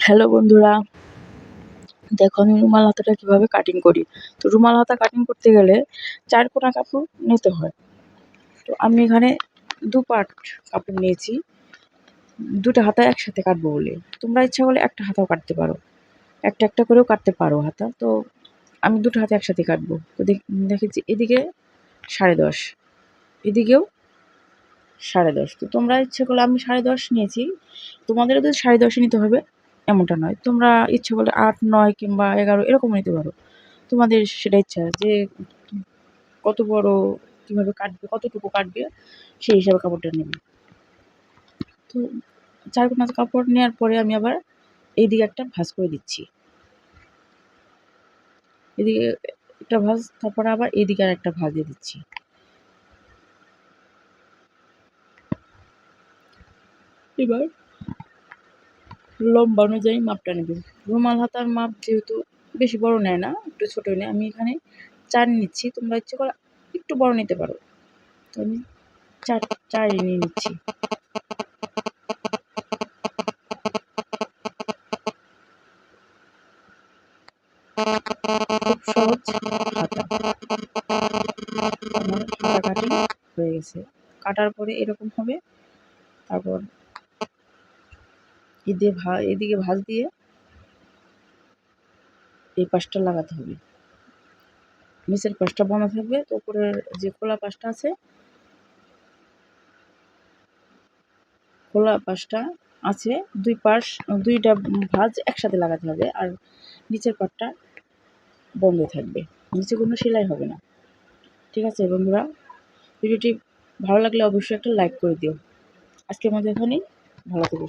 Hello বন্ধুরা, দেখো আমি রুমাল হাতাটা কীভাবে কাটিং করি। তো রুমাল হাতা কাটিং করতে গেলে 4 কোনা কাপড় নিতে হয়। তো আমি এখানে 2 পার্ট কাপড় নিয়েছি, 2টা হাতা একসাথে কাটবো বলে। তোমরা ইচ্ছা করলে একটা হাতাও কাটতে পারো, একটা করেও কাটতে পারো হাতা। তো আমি 2টা হাতা একসাথে কাটবো। তো দেখেছি এদিকে 10.5, এদিকেও 10.5। তো তোমরা ইচ্ছে করলে আমি 10.5 নিয়েছি, তোমাদেরও যদি 10.5 নিতে হবে এমনটা নয়। তোমরা ইচ্ছে করলে 8, 9 কিংবা 11 এরকমও নিতে পারো। তোমাদের সেটা ইচ্ছা যে কত বড় কীভাবে কাটবে, কতটুকু কাটবে সেই হিসাবে কাপড়টা নেবে। তো 4 কোনা কাপড় নেওয়ার পরে আমি আবার এইদিকে একটা ভাঁজ করে দিচ্ছি, এদিকে একটা ভাঁজ, তারপরে আবার এইদিকে আর একটা ভাঁজ দিয়ে দিচ্ছি। এবার লম্বা অনুযায়ী মাপটা নেবে। রুমাল হাতার মাপ যেহেতু বেশি বড় নেয় না, একটু ছোটোই নেয়। আমি এখানে 4 নিচ্ছি, তোমরা ইচ্ছে করে একটু বড় নিতে পারো। তো আমি 4 নিয়ে নিচ্ছি। খুব সহজ হাতা। আমার হাতা কাটিং হয়ে গেছে। কাটার পরে এরকম হবে। তারপর এদিকে ভাঁজ দিয়ে এই পাশটা লাগাতে হবে। নিচের পাশটা বন্ধ থাকবে, তো উপরের যে খোলা পাশটা আছে, দুইটা ভাঁজ একসাথে লাগাতে হবে, আর নিচের পাটটা বন্ধ থাকবে, নিচে কোনো সেলাই হবে না। ঠিক আছে বন্ধুরা, ভিডিওটি ভালো লাগলে অবশ্যই একটা লাইক করে দিও। আজকের মতো এখানেই, ভালো থেকো।